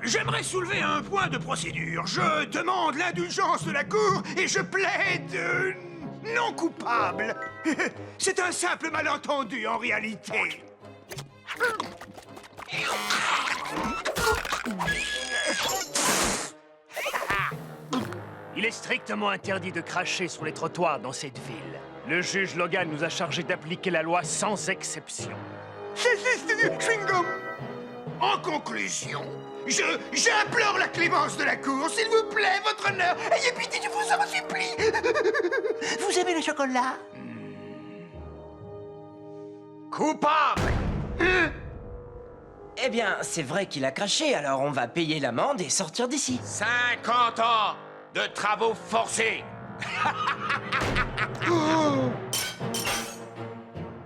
J'aimerais soulever un point de procédure. Je demande l'indulgence de la cour et je plaide non coupable. C'est un simple malentendu en réalité. Il est strictement interdit de cracher sur les trottoirs dans cette ville. Le juge Logan nous a chargés d'appliquer la loi sans exception. Chewing-gum. En conclusion, j'implore la clémence de la cour, s'il vous plaît, votre honneur. Ayez pitié, je vous en supplie. Vous aimez le chocolat? Coupable! Eh bien, c'est vrai qu'il a craché, alors on va payer l'amende et sortir d'ici. 50 ans de travaux forcés.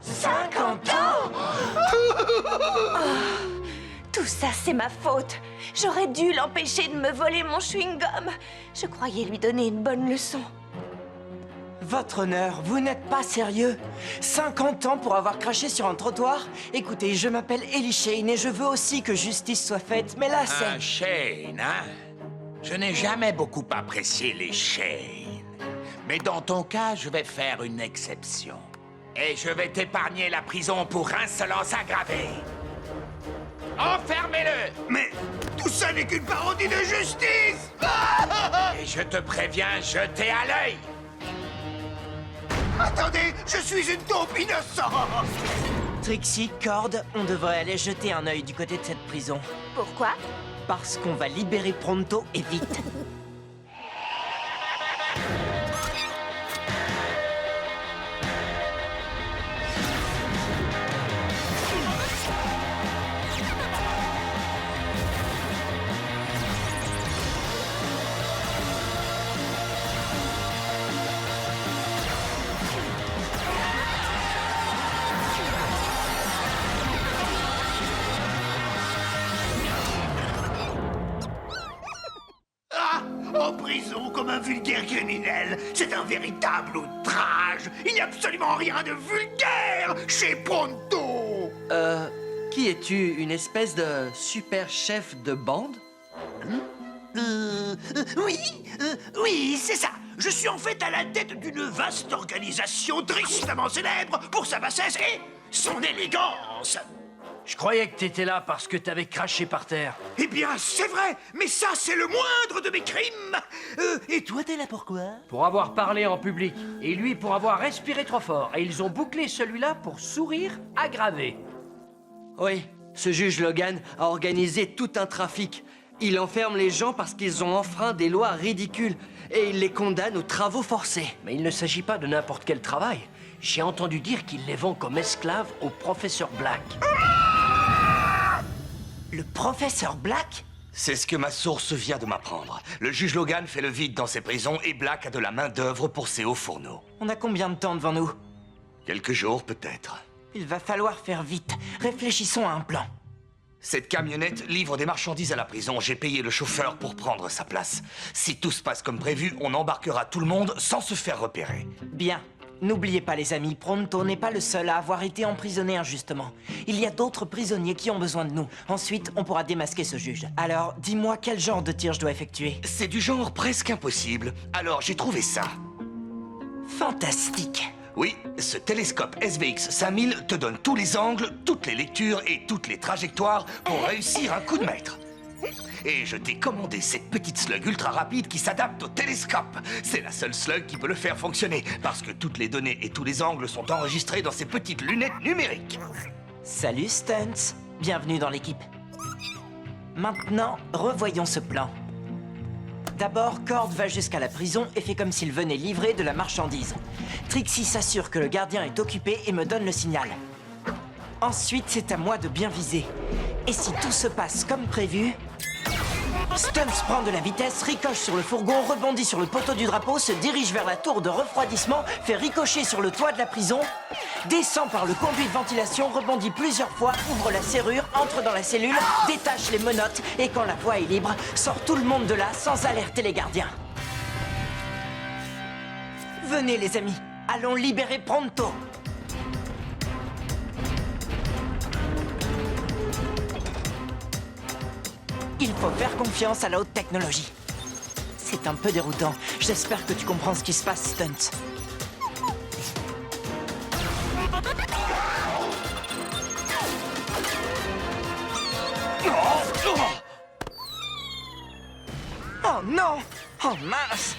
50 ans! Tout ça, c'est ma faute. J'aurais dû l'empêcher de me voler mon chewing-gum. Je croyais lui donner une bonne leçon. Votre honneur, vous n'êtes pas sérieux? 50 ans pour avoir craché sur un trottoir? Écoutez, je m'appelle Ellie Shane et je veux aussi que justice soit faite, mais là, c'est... Un Shane, hein? Je n'ai jamais beaucoup apprécié les Shane. Mais dans ton cas, je vais faire une exception. Et je vais t'épargner la prison pour insolence aggravée. Enfermez-le! Mais tout ça n'est qu'une parodie de justice. Et je te préviens, jetez à l'œil! Attendez, je suis une taupe innocente. Trixie, Cord, on devrait aller jeter un œil du côté de cette prison. Pourquoi? Parce qu'on va libérer Pronto et vite. En prison comme un vulgaire criminel. C'est un véritable outrage. Il n'y a absolument rien de vulgaire chez Pronto. Qui es-tu? Une espèce de super chef de bande? Oui, c'est ça. Je suis en fait à la tête d'une vaste organisation tristement célèbre pour sa bassesse et son élégance. Je croyais que t'étais là parce que t'avais craché par terre. Eh bien, c'est vrai, mais ça, c'est le moindre de mes crimes. Et toi, t'es là pourquoi? Pour avoir parlé en public, et lui pour avoir respiré trop fort. Et ils ont bouclé celui-là pour sourire aggravé. Oui, ce juge Logan a organisé tout un trafic. Il enferme les gens parce qu'ils ont enfreint des lois ridicules et il les condamne aux travaux forcés. Mais il ne s'agit pas de n'importe quel travail. J'ai entendu dire qu'il les vend comme esclaves au professeur Black. Le professeur Black? C'est ce que ma source vient de m'apprendre. Le juge Logan fait le vide dans ses prisons et Black a de la main-d'œuvre pour ses hauts fourneaux. On a combien de temps devant nous? Quelques jours, peut-être. Il va falloir faire vite. Réfléchissons à un plan. Cette camionnette livre des marchandises à la prison. J'ai payé le chauffeur pour prendre sa place. Si tout se passe comme prévu, on embarquera tout le monde sans se faire repérer. Bien. N'oubliez pas, les amis, Pronto n'est pas le seul à avoir été emprisonné injustement. Il y a d'autres prisonniers qui ont besoin de nous. Ensuite, on pourra démasquer ce juge. Alors, dis-moi quel genre de tir je dois effectuer. C'est du genre presque impossible. Alors, j'ai trouvé ça. Fantastique. Oui, ce télescope SVX 5000 te donne tous les angles, toutes les lectures et toutes les trajectoires pour réussir un coup de maître. Et je t'ai commandé cette petite slug ultra rapide qui s'adapte au télescope. C'est la seule slug qui peut le faire fonctionner, parce que toutes les données et tous les angles sont enregistrés dans ces petites lunettes numériques. Salut Stunts, bienvenue dans l'équipe. Maintenant, revoyons ce plan. D'abord, Cord va jusqu'à la prison et fait comme s'il venait livrer de la marchandise. Trixie s'assure que le gardien est occupé et me donne le signal. Ensuite, c'est à moi de bien viser. Et si tout se passe comme prévu... Stunts prend de la vitesse, ricoche sur le fourgon, rebondit sur le poteau du drapeau, se dirige vers la tour de refroidissement, fait ricocher sur le toit de la prison, descend par le conduit de ventilation, rebondit plusieurs fois, ouvre la serrure, entre dans la cellule, détache les menottes et quand la voie est libre, sort tout le monde de là sans alerter les gardiens. Venez les amis, allons libérer Pronto. Il faut faire confiance à la haute technologie. C'est un peu déroutant. J'espère que tu comprends ce qui se passe, Stunt. Oh non! Oh mince!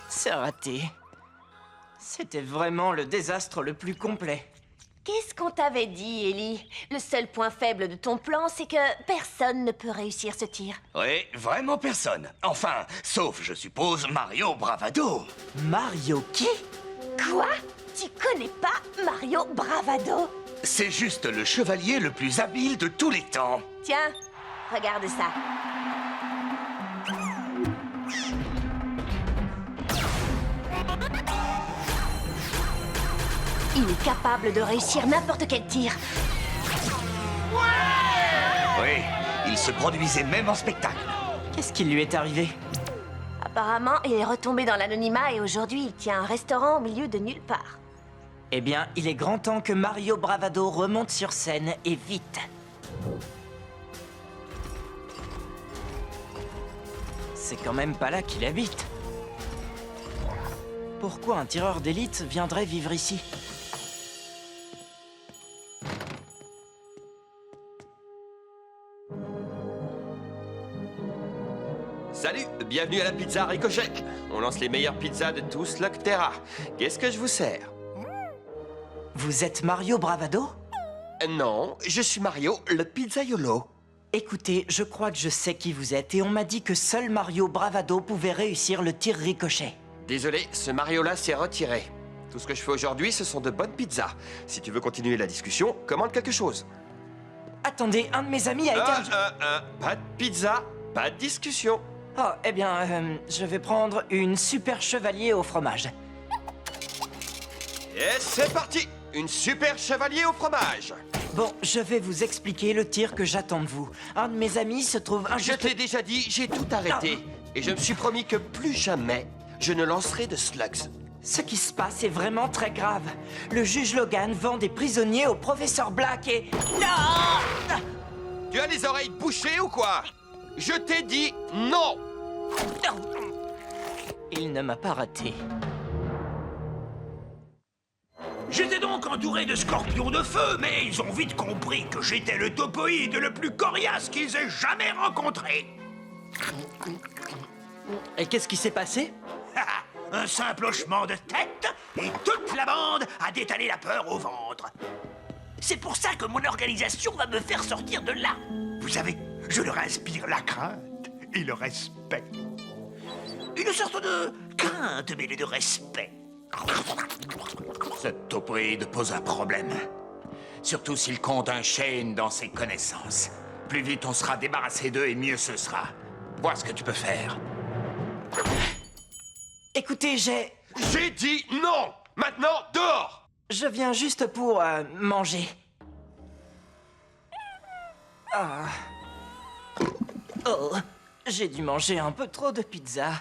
C'est raté. C'était vraiment le désastre le plus complet. Qu'est-ce qu'on t'avait dit, Ellie? Le seul point faible de ton plan, c'est que personne ne peut réussir ce tir. Oui, vraiment personne. Enfin, sauf, je suppose, Mario Bravado. Mario qui? Quoi? Tu connais pas Mario Bravado? C'est juste le chevalier le plus habile de tous les temps. Tiens, regarde ça. Il est capable de réussir n'importe quel tir. Oui, il se produisait même en spectacle. Qu'est-ce qui lui est arrivé? Apparemment, il est retombé dans l'anonymat et aujourd'hui, il tient un restaurant au milieu de nulle part. Eh bien, il est grand temps que Mario Bravado remonte sur scène et vite. C'est quand même pas là qu'il habite. Pourquoi un tireur d'élite viendrait vivre ici? Salut, bienvenue à la pizza Ricochet. On lance les meilleures pizzas de tout Slugterra. Qu'est-ce que je vous sers? Vous êtes Mario Bravado? Non, je suis Mario, le pizzaiolo. Écoutez, je crois que je sais qui vous êtes et on m'a dit que seul Mario Bravado pouvait réussir le tir ricochet. Désolé, ce Mario-là s'est retiré. Tout ce que je fais aujourd'hui, ce sont de bonnes pizzas. Si tu veux continuer la discussion, commande quelque chose. Attendez, un de mes amis a été... Pas de pizza, pas de discussion. Oh, eh bien, je vais prendre une super chevalier au fromage. Et c'est parti! Une super chevalier au fromage. Bon, je vais vous expliquer le tir que j'attends de vous. Un de mes amis se trouve Je te l'ai déjà dit, j'ai tout arrêté. Et je me suis promis que plus jamais, je ne lancerai de slugs. Ce qui se passe est vraiment très grave. Le juge Logan vend des prisonniers au professeur Black et... Non! Tu as les oreilles bouchées ou quoi? Je t'ai dit non! Il ne m'a pas raté. J'étais donc entouré de scorpions de feu, mais ils ont vite compris que j'étais le topoïde le plus coriace qu'ils aient jamais rencontré. Et qu'est-ce qui s'est passé? Un simple hochement de tête et toute la bande a détalé la peur au ventre. C'est pour ça que mon organisation va me faire sortir de là. Vous savez, je leur inspire la crainte et le respect. Une sorte de crainte mêlée de respect. Ce topoïde pose un problème. Surtout s'il compte un Shane dans ses connaissances. Plus vite on sera débarrassé d'eux et mieux ce sera. Vois ce que tu peux faire. Écoutez, J'ai dit non! Maintenant, dehors! je viens juste pour manger. Ah. Oh, j'ai dû manger un peu trop de pizza.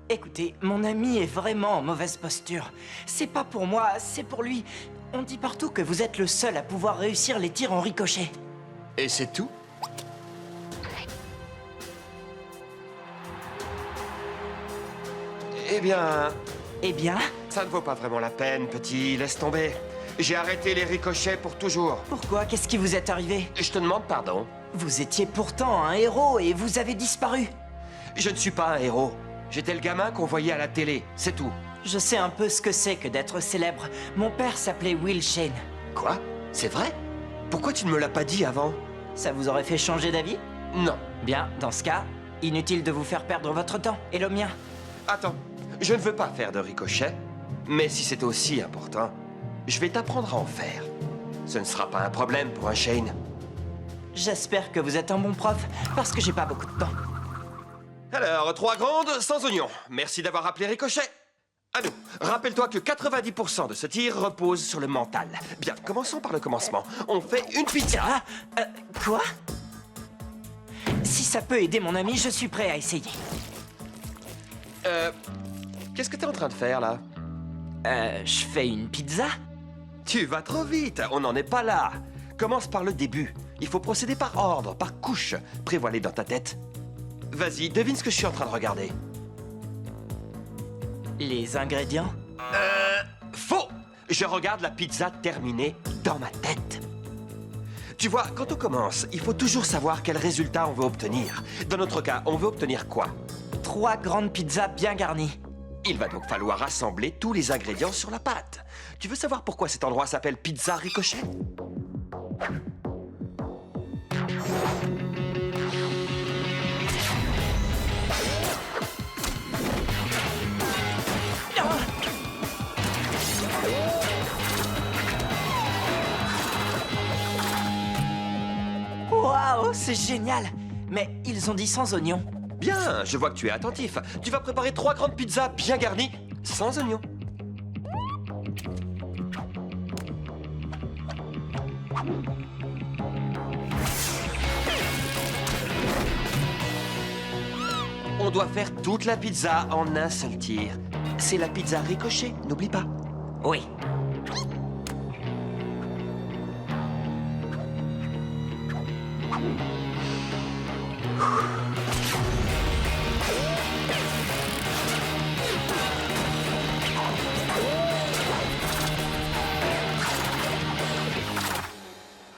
Écoutez, mon ami est vraiment en mauvaise posture. C'est pas pour moi, c'est pour lui. On dit partout que vous êtes le seul à pouvoir réussir les tirs en ricochet. Et c'est tout? Eh bien, ça ne vaut pas vraiment la peine, petit. Laisse tomber. J'ai arrêté les ricochets pour toujours. Pourquoi? Qu'est-ce qui vous est arrivé? Je te demande pardon. Vous étiez pourtant un héros et vous avez disparu. Je ne suis pas un héros. J'étais le gamin qu'on voyait à la télé, c'est tout. Je sais un peu ce que c'est que d'être célèbre. Mon père s'appelait Will Shane. Quoi? C'est vrai? Pourquoi tu ne me l'as pas dit avant? Ça vous aurait fait changer d'avis? Non. Bien, dans ce cas, inutile de vous faire perdre votre temps, et le mien. Attends, je ne veux pas faire de ricochet, mais si c'est aussi important, je vais t'apprendre à en faire. Ce ne sera pas un problème pour un Shane. J'espère que vous êtes un bon prof, parce que j'ai pas beaucoup de temps. Alors, 3 grandes sans oignon. Merci d'avoir appelé Ricochet. À nous. Rappelle-toi que 90% de ce tir repose sur le mental. Bien, commençons par le commencement. On fait une pizza. Ah, quoi? Si ça peut aider mon ami, je suis prêt à essayer. Qu'est-ce que t'es en train de faire, là? Je fais une pizza? Tu vas trop vite, on n'en est pas là. Commence par le début. Il faut procéder par ordre, par couche. Prévois-les dans ta tête. Vas-y, devine ce que je suis en train de regarder. Les ingrédients? Faux! Je regarde la pizza terminée dans ma tête. Tu vois, quand on commence, il faut toujours savoir quel résultat on veut obtenir. Dans notre cas, on veut obtenir quoi? 3 grandes pizzas bien garnies. Il va donc falloir assembler tous les ingrédients sur la pâte. Tu veux savoir pourquoi cet endroit s'appelle Pizza Ricochet? Waouh, c'est génial! Mais ils ont dit sans oignons. Bien, je vois que tu es attentif. Tu vas préparer 3 grandes pizzas bien garnies, sans oignons. On doit faire toute la pizza en un seul tir. C'est la pizza Ricochet, n'oublie pas. Oui.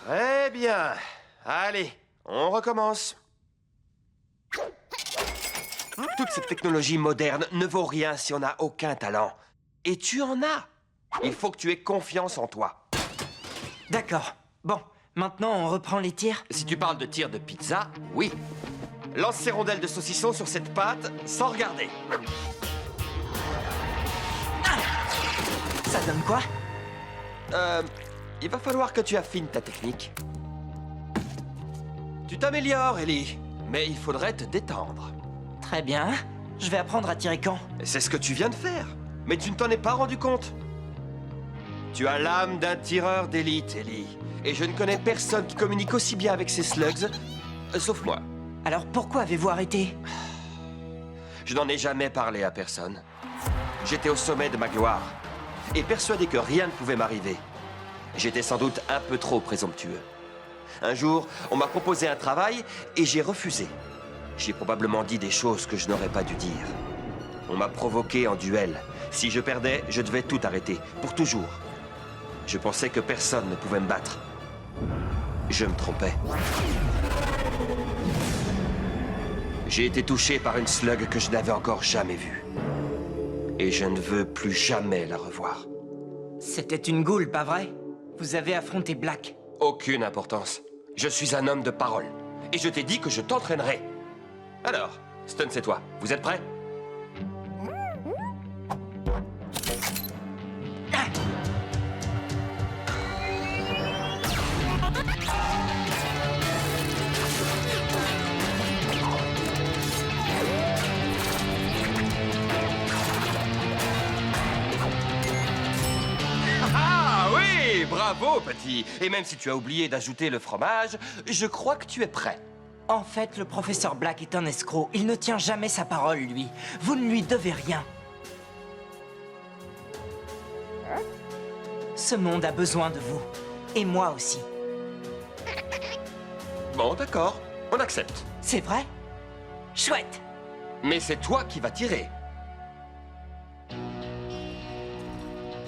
Très bien. Allez, on recommence. Toute cette technologie moderne ne vaut rien si on n'a aucun talent. Et tu en as. Il faut que tu aies confiance en toi. D'accord. Bon, maintenant on reprend les tirs. Si tu parles de tir de pizza, oui. Lance ces rondelles de saucisson sur cette pâte sans regarder. Ça donne quoi? Il va falloir que tu affines ta technique. Tu t'améliores, Ellie, mais il faudrait te détendre. Très bien. Je vais apprendre à tirer quand? C'est ce que tu viens de faire, mais tu ne t'en es pas rendu compte. Tu as l'âme d'un tireur d'élite, Ellie. Et je ne connais personne qui communique aussi bien avec ses slugs, sauf moi. Alors pourquoi avez-vous arrêté? Je n'en ai jamais parlé à personne. J'étais au sommet de ma gloire, et persuadé que rien ne pouvait m'arriver. J'étais sans doute un peu trop présomptueux. Un jour, on m'a proposé un travail, et j'ai refusé. J'ai probablement dit des choses que je n'aurais pas dû dire. On m'a provoqué en duel. Si je perdais, je devais tout arrêter, pour toujours. Je pensais que personne ne pouvait me battre. Je me trompais. J'ai été touché par une slug que je n'avais encore jamais vue. Et je ne veux plus jamais la revoir. C'était une goule, pas vrai? Vous avez affronté Black. Aucune importance. Je suis un homme de parole. Et je t'ai dit que je t'entraînerai. Alors, Stun, c'est toi. Vous êtes prêts? Ah oui, bravo, petit. Et même si tu as oublié d'ajouter le fromage, je crois que tu es prêt. En fait, le professeur Black est un escroc. Il ne tient jamais sa parole, lui. Vous ne lui devez rien. Ce monde a besoin de vous. Et moi aussi. Bon, d'accord. On accepte. C'est vrai? Chouette! Mais c'est toi qui vas tirer.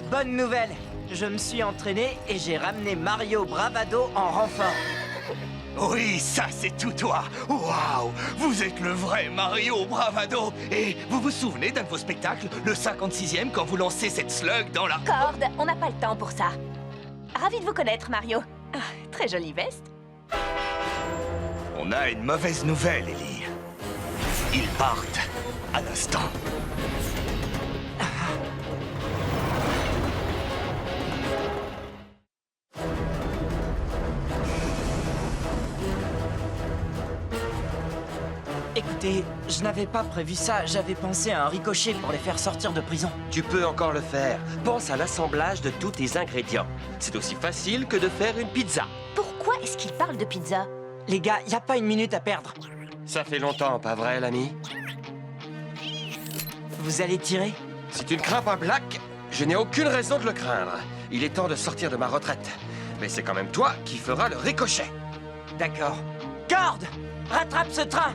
Bonne nouvelle! Je me suis entraîné et j'ai ramené Mario Bravado en renfort. Oui, ça c'est tout toi. Waouh, vous êtes le vrai Mario Bravado. Et vous vous souvenez d'un de vos spectacles, le 56e, quand vous lancez cette slug dans la... Corde, on n'a pas le temps pour ça. Ravi de vous connaître, Mario. Ah, très jolie veste. On a une mauvaise nouvelle, Ellie. Ils partent à l'instant. Écoutez, je n'avais pas prévu ça. J'avais pensé à un ricochet pour les faire sortir de prison. Tu peux encore le faire. Pense à l'assemblage de tous tes ingrédients. C'est aussi facile que de faire une pizza. Pourquoi est-ce qu'il parle de pizza? Les gars, y a pas une minute à perdre. Ça fait longtemps, pas vrai, l'ami? Vous allez tirer? Si tu ne crains pas Black, je n'ai aucune raison de le craindre. Il est temps de sortir de ma retraite. Mais c'est quand même toi qui feras le ricochet. D'accord. Cord, rattrape ce train.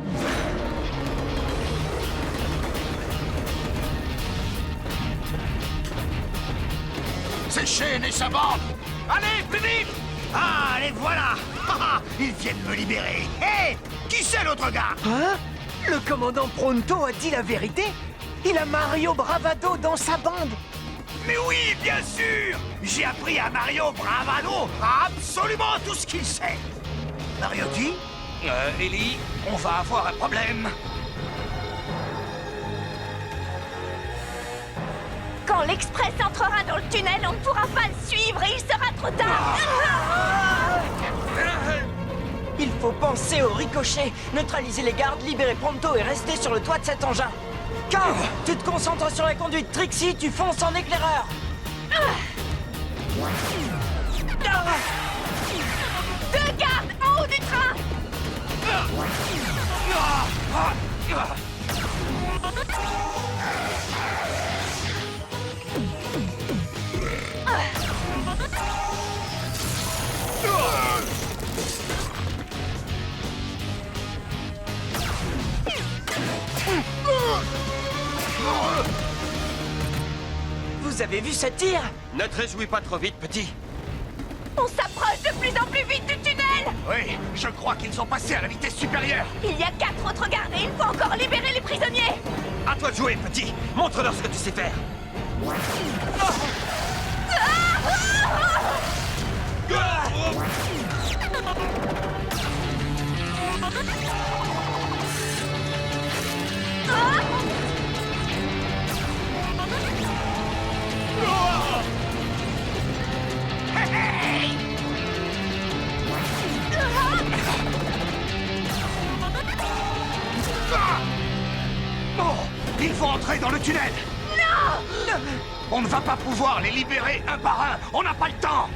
C'est Shane et sa bande. Allez, plus vite. Ah, les voilà. Ils viennent me libérer. Hé, qui c'est l'autre gars? Hein? Le commandant Pronto a dit la vérité? Il a Mario Bravado dans sa bande. Mais oui, bien sûr. J'ai appris à Mario Bravado absolument tout ce qu'il sait. Mario qui? Ellie, on va avoir un problème. Quand l'Express entrera dans le tunnel, on ne pourra pas le suivre et il sera trop tard. Il faut penser au ricochet, neutraliser les gardes, libérer Pronto et rester sur le toit de cet engin. Cord, tu te concentres sur la conduite. Trixie, tu fonces en éclaireur. Deux gardes en haut du train. Vous avez vu ce tir? Ne te réjouis pas trop vite, petit. On s'approche de plus en plus vite du tunnel. Oui, je crois qu'ils sont passés à la vitesse supérieure. Il y a 4 autres gardes et il faut encore libérer les prisonniers. À toi de jouer, petit. Montre-leur ce que tu sais faire. Oh, il faut entrer dans le tunnel. Non. On ne va pas pouvoir les libérer un par un. On n'a pas le temps.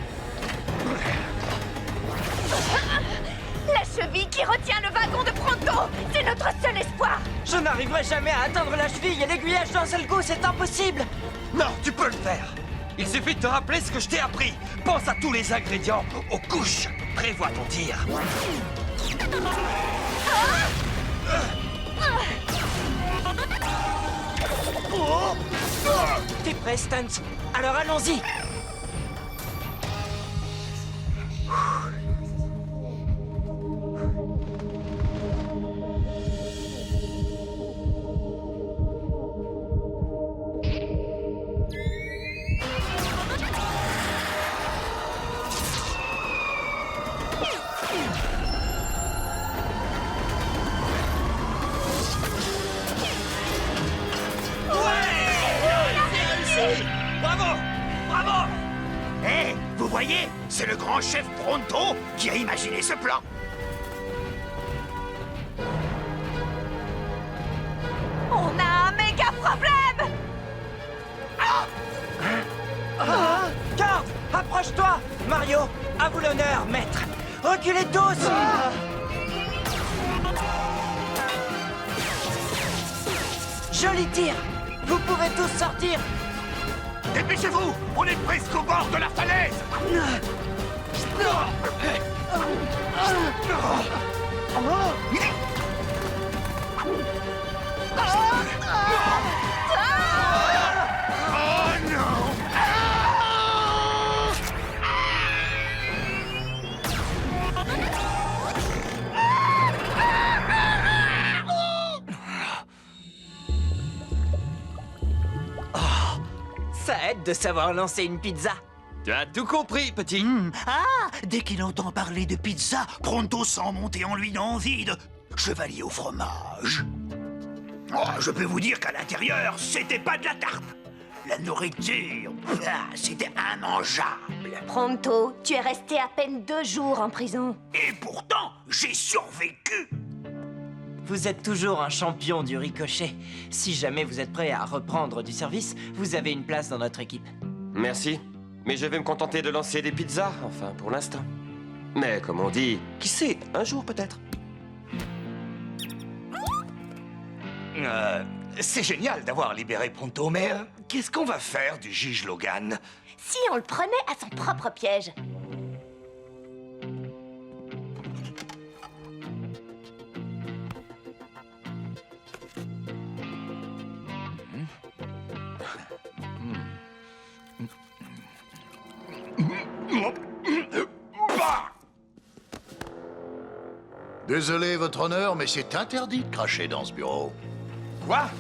La cheville qui retient le wagon de Pronto, c'est notre seul espoir. Je n'arriverai jamais à atteindre la cheville et l'aiguillage d'un seul coup, c'est impossible. Non, tu peux le faire. Il suffit de te rappeler ce que je t'ai appris. Pense à tous les ingrédients, aux couches. Prévois ton tir. T'es prêt, Stuntz? Alors allons-y. Bravo! Bravo! Hé, vous voyez, c'est le grand chef Pronto qui a imaginé ce plan. On a un méga problème. Cord, approche-toi. Mario, à vous l'honneur, maître. Reculez tous. Joli tir. Vous pouvez tous sortir. Dépêchez-vous, on est presque au bord de la falaise. Oh non! Ça aide de savoir lancer une pizza. Tu as tout compris, petit. Ah, dès qu'il entend parler de pizza, Pronto sent monter en lui l'envie de chevalier au fromage. Oh, je peux vous dire qu'à l'intérieur, c'était pas de la tarte. La nourriture, c'était immangeable. Pronto, tu es resté à peine 2 jours en prison. Et pourtant, j'ai survécu. Vous êtes toujours un champion du ricochet. Si jamais vous êtes prêt à reprendre du service, vous avez une place dans notre équipe. Merci. Mais je vais me contenter de lancer des pizzas, enfin, pour l'instant. Mais comme on dit, qui sait, un jour peut-être. C'est génial d'avoir libéré Pronto, mais qu'est-ce qu'on va faire du juge Logan? Si on le prenait à son propre piège. Désolé, votre honneur, mais c'est interdit de cracher dans ce bureau. Quoi?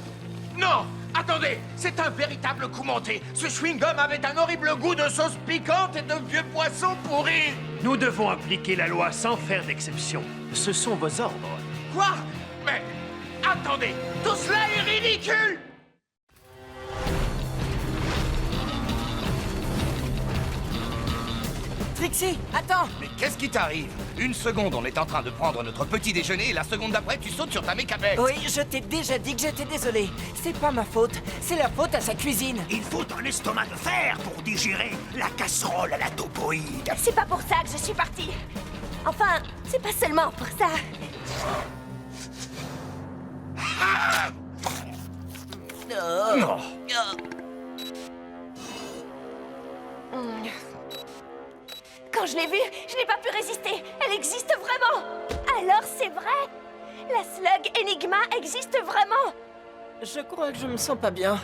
Non! Attendez! C'est un véritable coup monté! Ce chewing-gum avait un horrible goût de sauce piquante et de vieux poissons pourris! Nous devons appliquer la loi sans faire d'exception. Ce sont vos ordres. Quoi? Mais... attendez! Tout cela est ridicule! Trixie, attends! Mais qu'est-ce qui t'arrive? Une seconde, on est en train de prendre notre petit déjeuner et la seconde d'après, tu sautes sur ta mécabête. Oui, je t'ai déjà dit que j'étais désolé. C'est pas ma faute, c'est la faute à sa cuisine. Il faut un estomac de fer pour digérer la casserole à la topoïde. C'est pas pour ça que je suis partie. Enfin, c'est pas seulement pour ça. Quand je l'ai vue, je n'ai pas pu résister. Elle existe vraiment. Alors c'est vrai. La slug Enigma existe vraiment. Je crois que je me sens pas bien.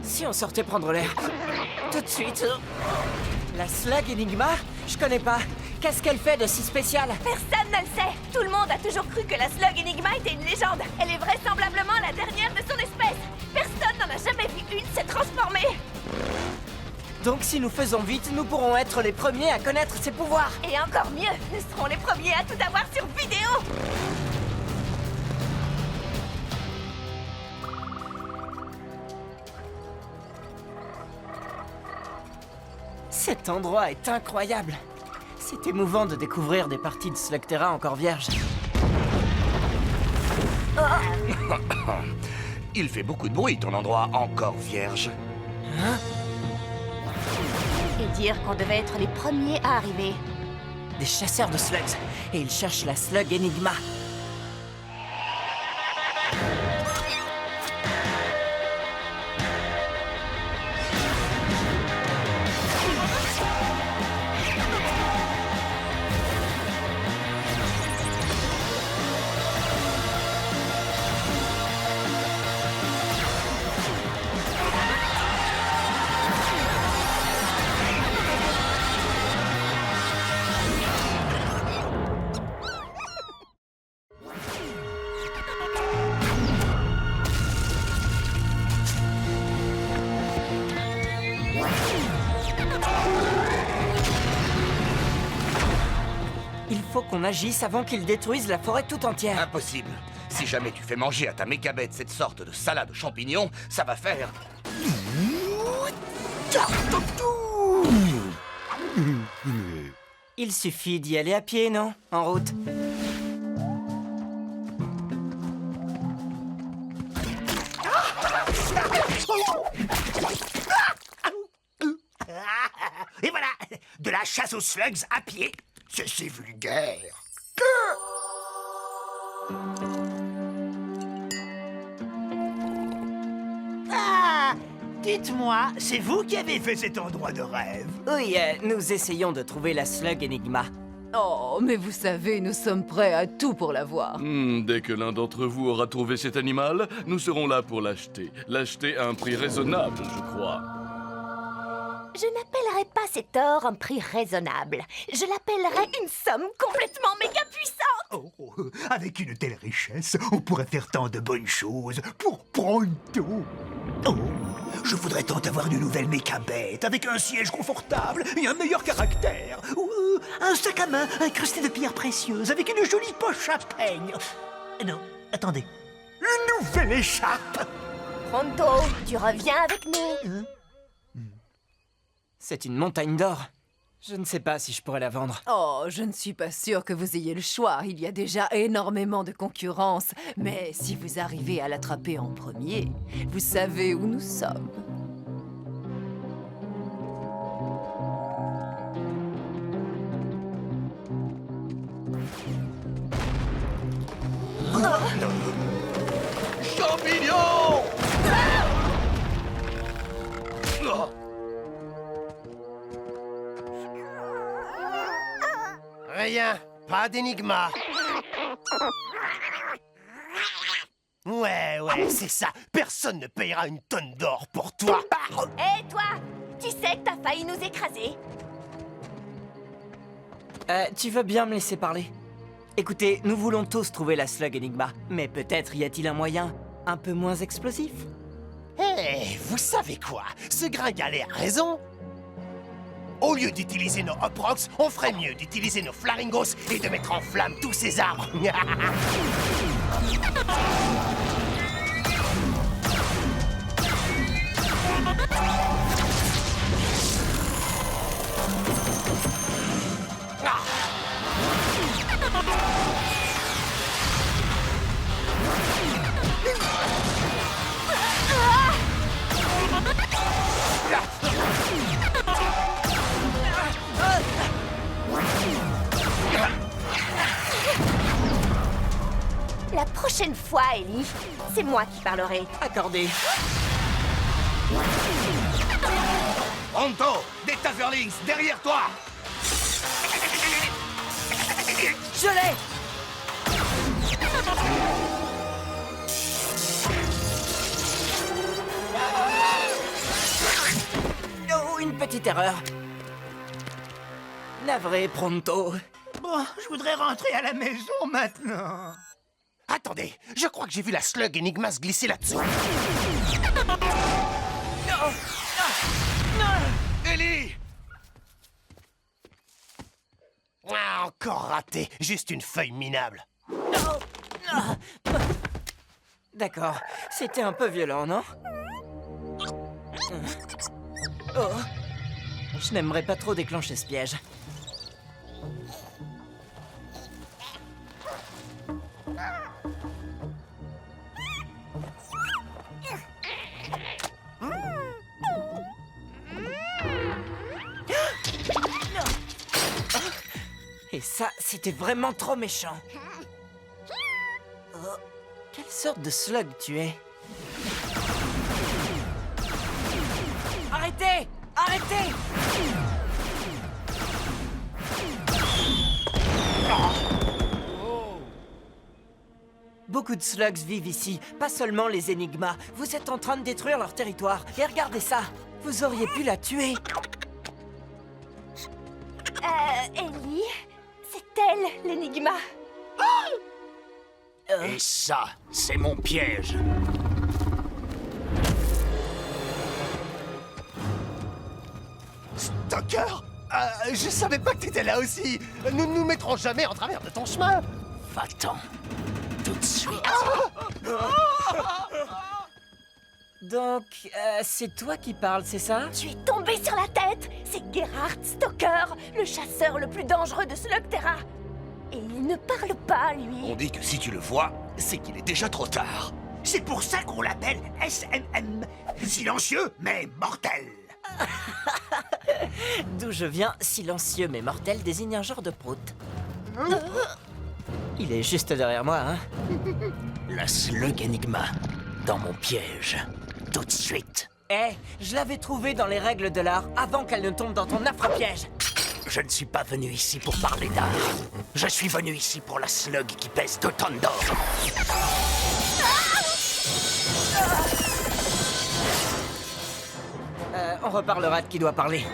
Si on sortait prendre l'air. Tout de suite. La slug Enigma? Je connais pas. Qu'est-ce qu'elle fait de si spécial? Personne ne le sait. Tout le monde a toujours cru que la slug Enigma était une légende. Elle est vraisemblablement la dernière de son espèce. Personne n'en a jamais vu une se transformer. Donc si nous faisons vite, nous pourrons être les premiers à connaître ses pouvoirs. Et encore mieux, nous serons les premiers à tout avoir sur vidéo. Cet endroit est incroyable. C'est émouvant de découvrir des parties de Slugterra encore vierges. Il fait beaucoup de bruit, ton endroit encore vierge. Et dire qu'on devait être les premiers à arriver. Des chasseurs de slugs. Et ils cherchent la slug Enigma. Il faut qu'on agisse avant qu'ils détruisent la forêt tout entière. Impossible. Si jamais tu fais manger à ta mécabête cette sorte de salade aux champignons, ça va faire... Il suffit d'y aller à pied, non? En route. Et voilà, de la chasse aux slugs à pied. C'est vulgaire. Ah, dites-moi, c'est vous qui avez fait cet endroit de rêve? Oui, nous essayons de trouver la slug Enigma. Oh, mais vous savez, nous sommes prêts à tout pour la voir. Dès que l'un d'entre vous aura trouvé cet animal, nous serons là pour l'acheter. L'acheter à un prix raisonnable, je crois. Je n'appellerais pas cet or un prix raisonnable. Je l'appellerais une somme complètement méga puissante. Oh, avec une telle richesse, on pourrait faire tant de bonnes choses pour Pronto. Oh, je voudrais tant avoir une nouvelle mécabête avec un siège confortable et un meilleur caractère. Ou un sac à main incrusté de pierres précieuses avec une jolie poche à peigne. Non, attendez. Une nouvelle écharpe. Pronto, tu reviens avec nous. C'est une montagne d'or. Je ne sais pas si je pourrais la vendre. Oh, je ne suis pas sûre que vous ayez le choix. Il y a déjà énormément de concurrence. Mais si vous arrivez à l'attraper en premier, vous savez où nous sommes. Champignons! Rien, pas d'énigma. Ouais, c'est ça. Personne ne payera une tonne d'or pour toi. Hé, toi! Tu sais que t'as failli nous écraser. Tu veux bien me laisser parler? Écoutez, nous voulons tous trouver la Slug Enigma, mais peut-être y a-t-il un moyen un peu moins explosif? Hé, vous savez quoi? Ce gringalet a raison. Au lieu d'utiliser nos Hop Rocks, on ferait mieux d'utiliser nos Flaringos et de mettre en flamme tous ces arbres. La prochaine fois, Ellie, c'est moi qui parlerai. Accordé. Pronto, des Taserlings, derrière toi! Je l'ai! Oh, une petite erreur. Navré, Pronto. Bon, je voudrais rentrer à la maison maintenant. Attendez, je crois que j'ai vu la Slug Enigma se glisser là-dessus. Ellie! Ah, encore raté, juste une feuille minable. D'accord, c'était un peu violent, non? Oh, je n'aimerais pas trop déclencher ce piège. Et ça, c'était vraiment trop méchant. Oh, quelle sorte de slug tu es? Arrêtez! Arrêtez! Beaucoup de slugs vivent ici, pas seulement les Enigmas. Vous êtes en train de détruire leur territoire. Et regardez ça! Vous auriez pu la tuer! Ellie, c'est elle, l'énigma. Et ça, c'est mon piège. Stoker, je savais pas que t'étais là aussi. Nous ne nous mettrons jamais en travers de ton chemin. Va-t'en. Tout de suite. Donc, c'est toi qui parles, c'est ça? Tu es tombé sur la tête. C'est Gerhard Stoker, le chasseur le plus dangereux de Slugterra. Et il ne parle pas, lui. On dit que si tu le vois, c'est qu'il est déjà trop tard. C'est pour ça qu'on l'appelle SMM. Silencieux, mais mortel. D'où je viens, silencieux mais mortel désigne un genre de prout. Il est juste derrière moi, hein? La Slug Enigma, dans mon piège. Tout de suite. Je l'avais trouvée dans les règles de l'art avant qu'elle ne tombe dans ton affreux piège. Je ne suis pas venu ici pour parler d'art. Je suis venu ici pour la slug qui pèse 2 tonnes d'or. On reparlera de qui doit parler.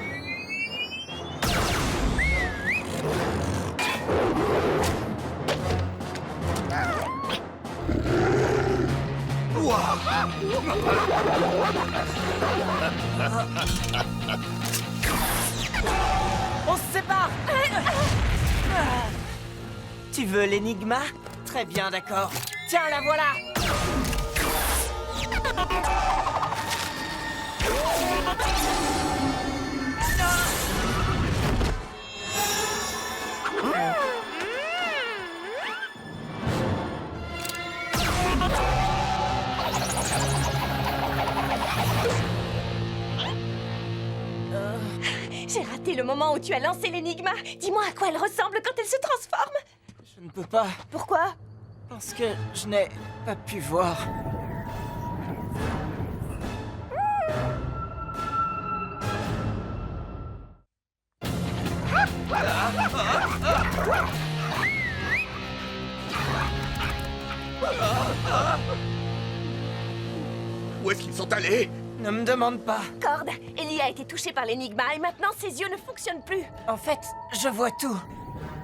On se sépare. Tu veux l'énigma? Très bien, d'accord. Tiens, la voilà. J'ai raté le moment où tu as lancé l'énigma. Dis-moi à quoi elle ressemble quand elle se transforme. Je ne peux pas, Pourquoi? parce que je n'ai pas pu voir. Où est-ce qu'ils sont allés? Ne me demande pas. Cord, Ellie a été touchée par l'énigma et maintenant ses yeux ne fonctionnent plus. En fait, je vois tout.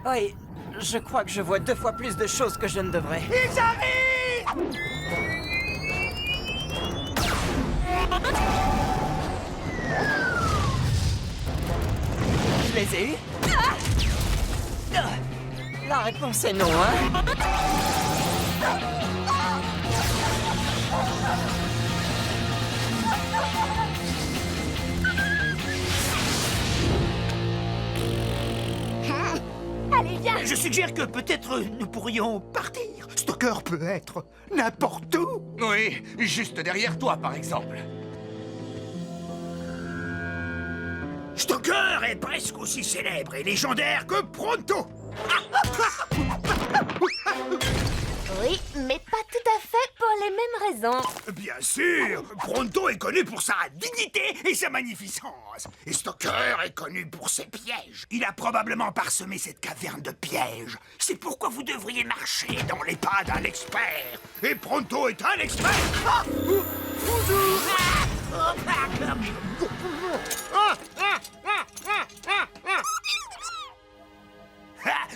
Oui, je crois que je vois 2 fois plus de choses que je ne devrais. Ils arrivent! Je les ai eus. La réponse est non, hein? Allez, viens. Je suggère que peut-être nous pourrions partir. Stalker peut être n'importe où. Oui, juste derrière toi, par exemple. Stalker est presque aussi célèbre et légendaire que Pronto. Oui, mais pas tout à fait pour les mêmes raisons. Bien sûr, Pronto est connu pour sa dignité et sa magnificence. Et Stalker est connu pour ses pièges. Il a probablement parsemé cette caverne de pièges. C'est pourquoi vous devriez marcher dans les pas d'un expert. Et Pronto est un expert.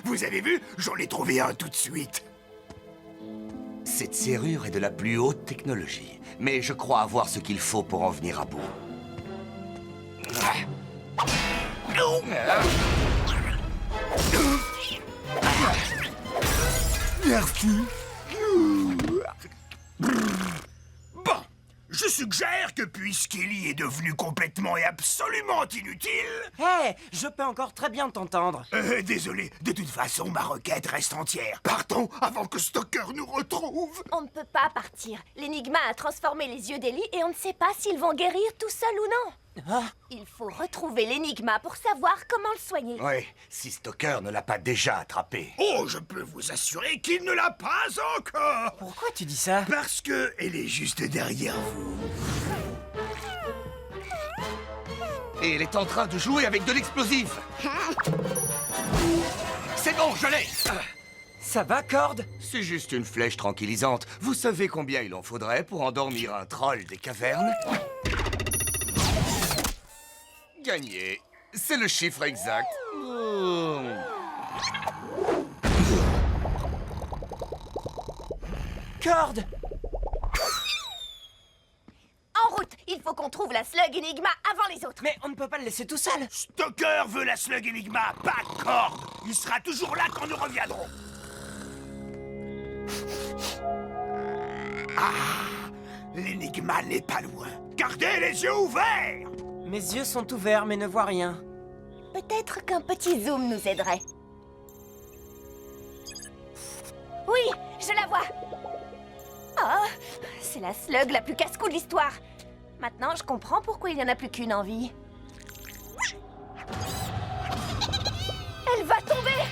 Vous avez vu? J'en ai trouvé un tout de suite. Cette serrure est de la plus haute technologie, mais je crois avoir ce qu'il faut pour en venir à bout. Merci. Bon, je suggère que puisqu'Ellie est devenue complètement et absolument inutile... Hé, je peux encore très bien t'entendre. Désolé, de toute façon, ma requête reste entière. Partons avant que Stalker nous retrouve. On ne peut pas partir. L'énigma a transformé les yeux d'Ellie et on ne sait pas s'ils vont guérir tout seuls ou non. Il faut retrouver l'énigma pour savoir comment le soigner. Oui, si Stalker ne l'a pas déjà attrapé. Oh, je peux vous assurer qu'il ne l'a pas encore. Pourquoi tu dis ça? Parce que elle est juste derrière vous. Et elle est en train de jouer avec de l'explosif. C'est bon, je l'ai. Ça va, Cord? C'est juste une flèche tranquillisante. Vous savez combien il en faudrait pour endormir un troll des cavernes? Gagné. C'est le chiffre exact. Cord! En route, il faut qu'on trouve la slug énigma avant les autres. Mais on ne peut pas le laisser tout seul. Stalker veut la slug énigma, pas Cord. Il sera toujours là quand nous reviendrons. Ah, l'énigma n'est pas loin. Gardez les yeux ouverts. Mes yeux sont ouverts mais ne voient rien. Peut-être qu'un petit zoom nous aiderait. Oui, je la vois. Oh, c'est la slug la plus casse-cou de l'histoire. Maintenant, je comprends pourquoi il n'y en a plus qu'une en vie. Elle va tomber.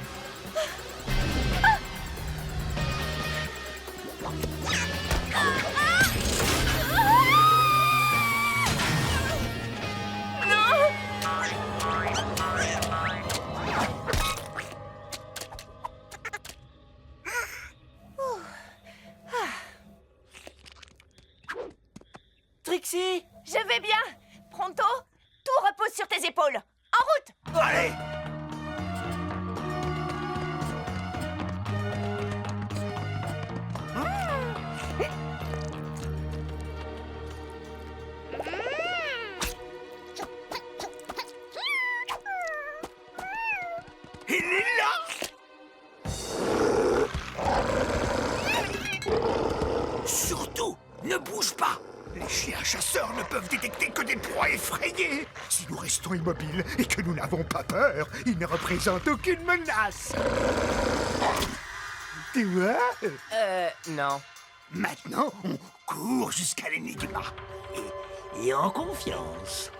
Trixie! Je vais bien. Pronto, tout repose sur tes épaules. En route. Allez. Il est là. Surtout, ne bouge pas. Les chiens chasseurs ne peuvent détecter que des proies effrayées. Si nous restons immobiles et que nous n'avons pas peur, ils ne représentent aucune menace. Tu vois? Non. Maintenant, on court jusqu'à l'énigma. Et en confiance.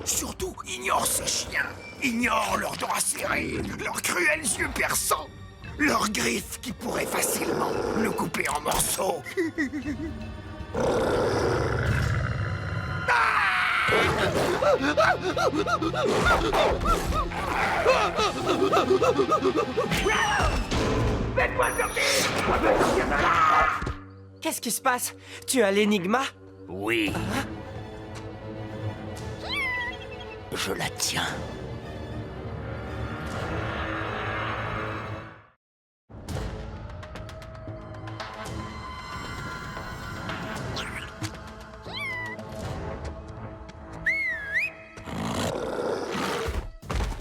Surtout, ignore ces chiens. Ignore leurs dents acérées, leurs cruels yeux perçants, leurs griffes qui pourraient facilement nous couper en morceaux. Ah! Qu'est-ce qui se passe? Tu as l'énigma? Oui. Je la tiens.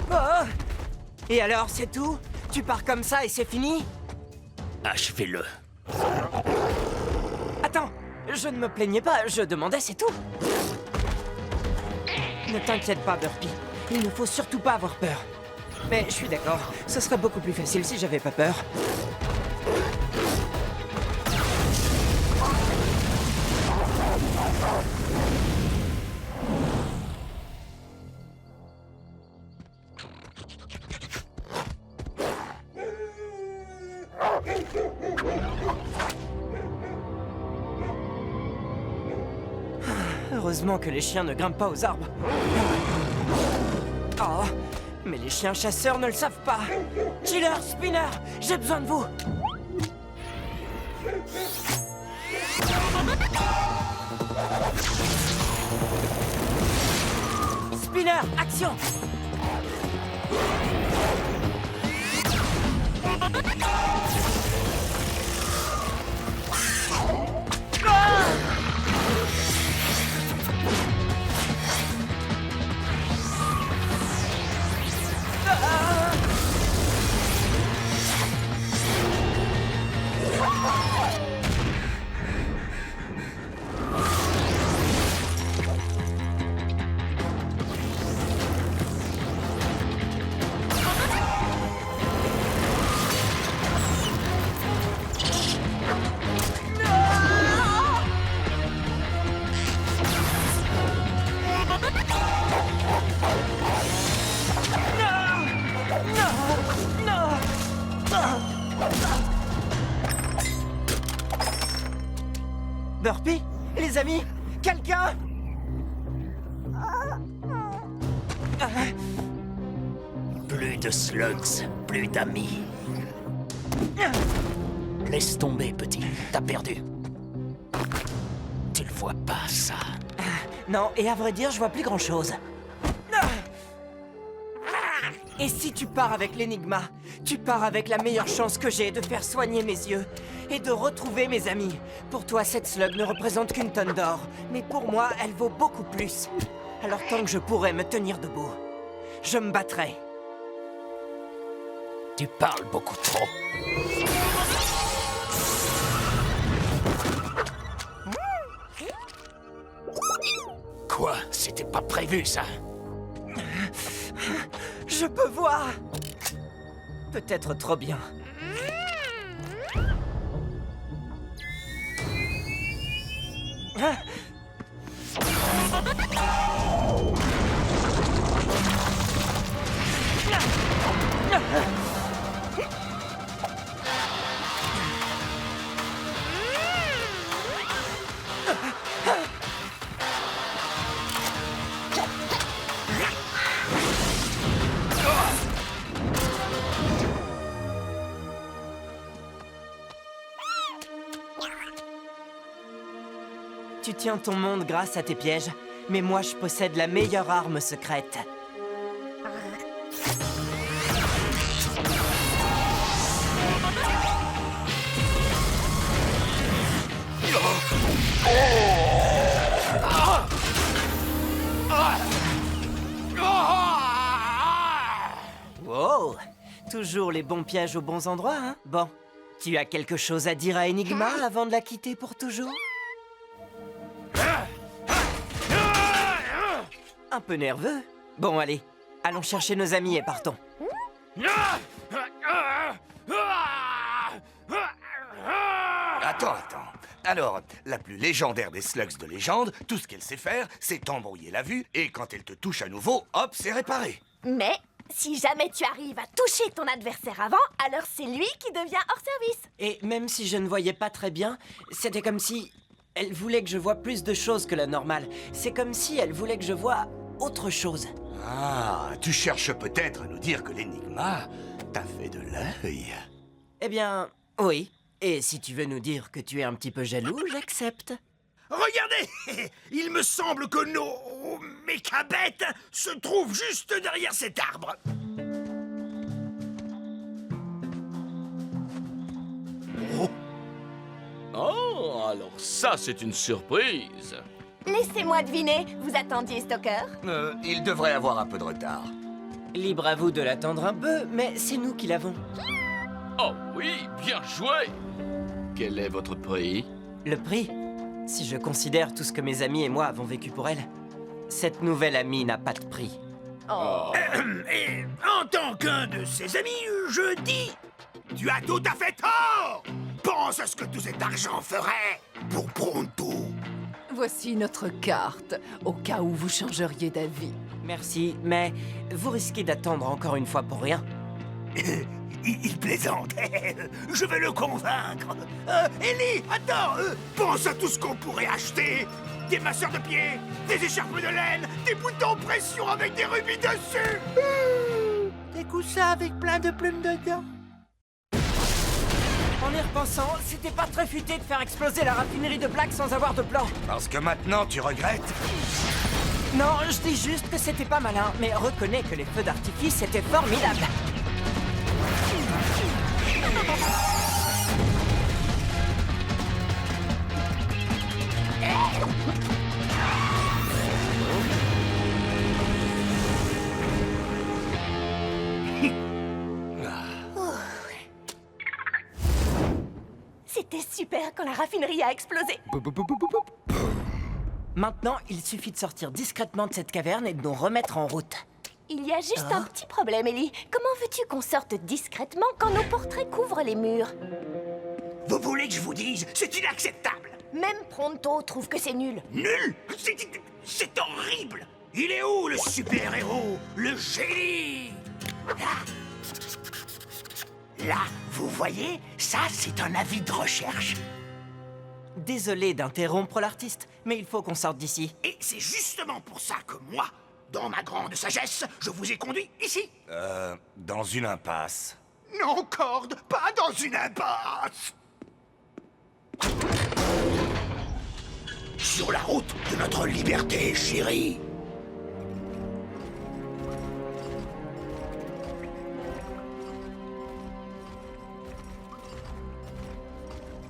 Oh! Et alors, c'est tout? Tu pars comme ça et c'est fini? Achevez-le. Attends, je ne me plaignais pas, je demandais, c'est tout. Ne t'inquiète pas, Burpee. Il ne faut surtout pas avoir peur. Mais je suis d'accord, ce serait beaucoup plus facile si j'avais pas peur. Heureusement que les chiens ne grimpent pas aux arbres. Oh, mais les chiens chasseurs ne le savent pas. Chiller, Spinner, j'ai besoin de vous. Spinner, action! Burpee? Les amis? Quelqu'un? Plus de slugs, plus d'amis. Laisse tomber, petit. T'as perdu. Tu le vois pas, ça. Non, et à vrai dire, je vois plus grand-chose. Et si tu pars avec l'énigma, tu pars avec la meilleure chance que j'ai de faire soigner mes yeux et de retrouver mes amis. Pour toi, cette slug ne représente qu'une tonne d'or, mais pour moi, elle vaut beaucoup plus. Alors tant que je pourrai me tenir debout, je me battrai. Tu parles beaucoup trop. Quoi? C'était pas prévu, ça? Je peux voir. Peut-être trop bien. Tu tiens ton monde grâce à tes pièges, mais moi je possède la meilleure arme secrète. Wow! Toujours les bons pièges aux bons endroits, hein? Bon, tu as quelque chose à dire à Enigma avant de la quitter pour toujours? Un peu nerveux? Bon, allez, allons chercher nos amis et partons. Attends. Alors, la plus légendaire des slugs de légende, tout ce qu'elle sait faire, c'est t'embrouiller la vue, et quand elle te touche à nouveau, hop, c'est réparé. Mais si jamais tu arrives à toucher ton adversaire avant, alors c'est lui qui devient hors service. Et même si je ne voyais pas très bien, c'était comme si Elle voulait que je voie plus de choses que la normale. C'est comme si elle voulait que je voie autre chose. Ah, tu cherches peut-être à nous dire que l'Enigma t'a fait de l'œil. Eh bien, oui. Et si tu veux nous dire que tu es un petit peu jaloux, j'accepte. Regardez! Il me semble que nos mécabêtes se trouvent juste derrière cet arbre. Oh, alors ça, c'est une surprise. Laissez-moi deviner, vous attendiez Stalker? Il devrait avoir un peu de retard. Libre à vous de l'attendre un peu, mais c'est nous qui l'avons. Oh oui, bien joué. Quel est votre prix? Le prix? Si je considère tout ce que mes amis et moi avons vécu pour elle, cette nouvelle amie n'a pas de prix. Et en tant qu'un de ses amis, je dis... Tu as tout à fait tort! Pense à ce que tout cet argent ferait pour Pronto. Voici notre carte, au cas où vous changeriez d'avis. Merci, mais vous risquez d'attendre encore une fois pour rien. Il plaisante. Je vais le convaincre. Ellie, attends. Pense à tout ce qu'on pourrait acheter. Des masseurs de pieds, des écharpes de laine, des boutons pression avec des rubis dessus. Des coussins avec plein de plumes dedans. En y repensant, c'était pas très futé de faire exploser la raffinerie de Black sans avoir de plan. Parce que maintenant, tu regrettes? Non, je dis juste que c'était pas malin, mais reconnais que les feux d'artifice étaient formidables. C'était super quand la raffinerie a explosé. Maintenant, il suffit de sortir discrètement de cette caverne et de nous remettre en route. Il y a juste un petit problème, Ellie. Comment veux-tu qu'on sorte discrètement quand nos portraits couvrent les murs? Vous voulez que je vous dise? C'est inacceptable. Même Pronto trouve que c'est nul. Nul? C'est horrible. Il est où le super-héros? Le génie? Là, vous voyez? Ça, c'est un avis de recherche. Désolé d'interrompre l'artiste, mais il faut qu'on sorte d'ici. Et c'est justement pour ça que moi, dans ma grande sagesse, je vous ai conduit ici. Dans une impasse. Non, Cord, pas dans une impasse. Sur la route de notre liberté, chérie.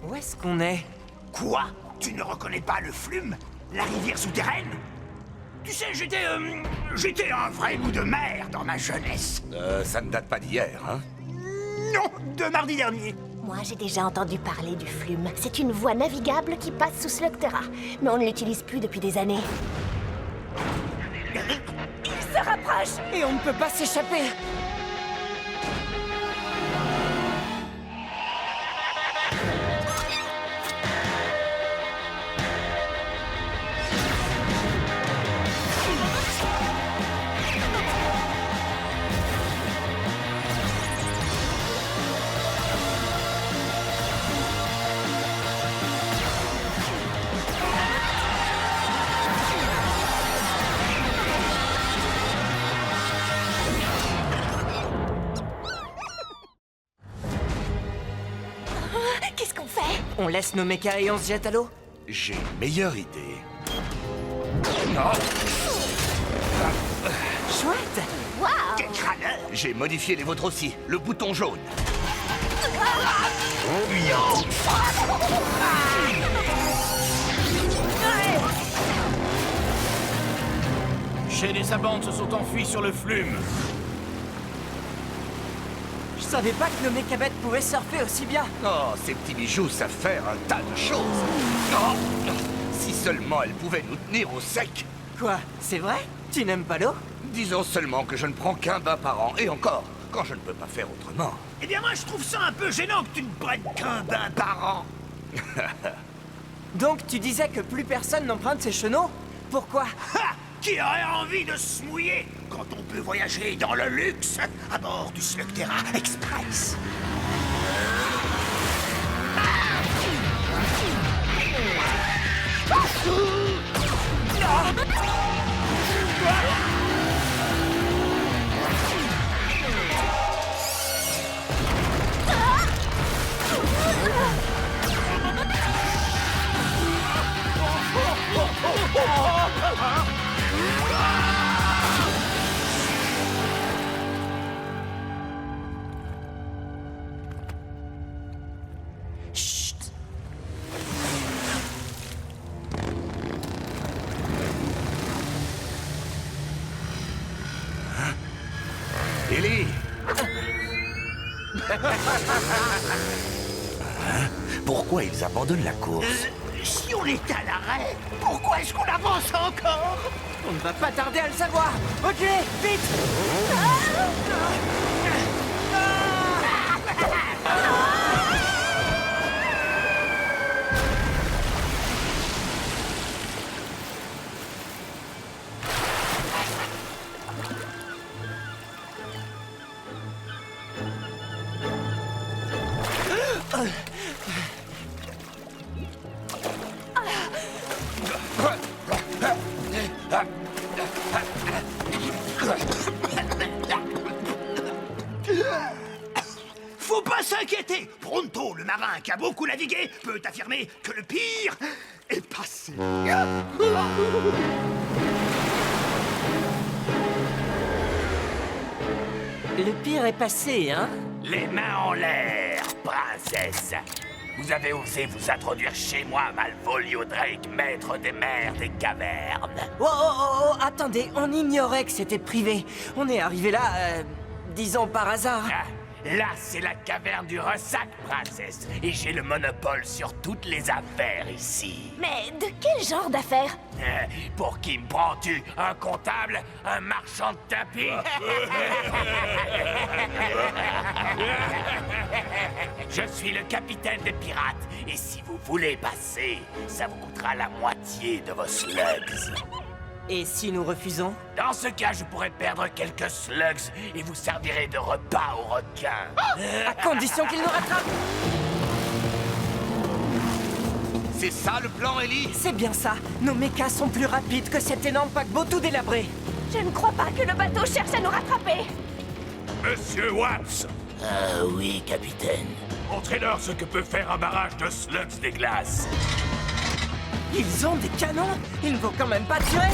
Où est-ce qu'on est? Quoi? Tu ne reconnais pas le Flume? La rivière souterraine? Tu sais, j'étais un vrai bout de mer dans ma jeunesse. Ça ne date pas d'hier, hein? Non, de mardi dernier. Moi, j'ai déjà entendu parler du Flume. C'est une voie navigable qui passe sous Slugterra, mais on ne l'utilise plus depuis des années. Il se rapproche! Et on ne peut pas s'échapper! Qu'est-ce qu'on fait? On laisse nos mechas et on se jette à l'eau? J'ai une meilleure idée. Non! Chouette! Waouh! Quel crâneur! J'ai modifié les vôtres aussi. Le bouton jaune. Shane et sa bande se sont enfuis sur le Flume. Je savais pas que nos mécabettes pouvaient surfer aussi bien. Oh, ces petits bijoux savent faire un tas de choses. Oh, si seulement elles pouvaient nous tenir au sec. Quoi? C'est vrai? Tu n'aimes pas l'eau? Disons seulement que je ne prends qu'un bain par an, et encore, quand je ne peux pas faire autrement. Eh bien, moi, je trouve ça un peu gênant que tu ne prennes qu'un bain par an. Donc tu disais que plus personne n'emprunte ces chenaux? Pourquoi? Ha! Qui aurait envie de se mouiller quand on peut voyager dans le luxe à bord du Slugterra Express? Chut! Ellie! Pourquoi ils abandonnent la course? Si on est à l'arrêt, pourquoi est-ce qu'on avance encore? On ne va pas tarder à le savoir. Ok, vite! Faut pas s'inquiéter. Pronto, le marin qui a beaucoup navigué, peut affirmer que le pire est passé. Le pire est passé, hein? Les mains en l'air, princesse. Vous avez osé vous introduire chez moi, Malvolio Drake, maître des mers des cavernes. Oh, attendez, on ignorait que c'était privé. On est arrivé là, disons par hasard. Ah, là, c'est la caverne du ressac, princesse. Et j'ai le monopole sur toutes les affaires ici. Mais de quel genre d'affaires? Pour qui me prends-tu? Un comptable? Un marchand de tapis? Je suis le capitaine des pirates. Et si vous voulez passer, ça vous coûtera la moitié de vos slugs. Et si nous refusons? Dans ce cas, je pourrais perdre quelques slugs et vous servirez de repas aux requins. À condition qu'il nous rattrape! C'est ça le plan, Ellie? C'est bien ça. Nos mechas sont plus rapides que cet énorme paquebot tout délabré. Je ne crois pas que le bateau cherche à nous rattraper. Monsieur Watts, Ah oui, capitaine. montrez-leur ce que peut faire un barrage de slugs des glaces. Ils ont des canons? Il ne faut quand même pas tirer!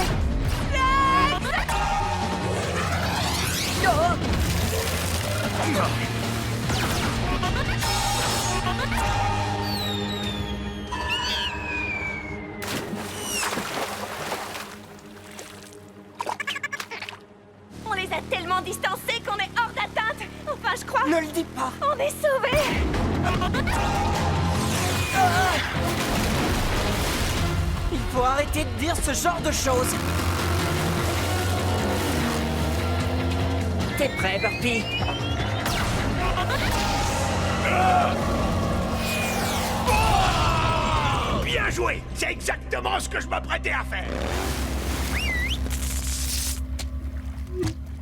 On les a tellement distancés qu'on est hors d'atteinte. Enfin, je crois. Ne le dis pas! On est sauvés. Il faut arrêter de dire ce genre de choses! T'es prêt, Burpee? Bien joué. C'est exactement ce que je m'apprêtais à faire.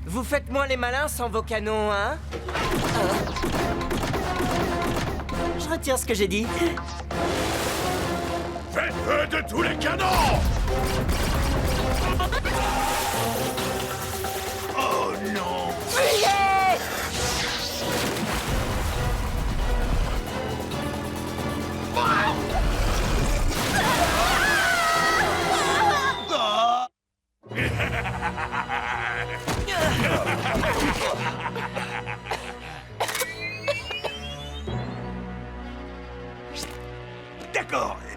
Vous faites moins les malins sans vos canons, hein? Je retire ce que j'ai dit. Faites feu de tous les canons! Oh non.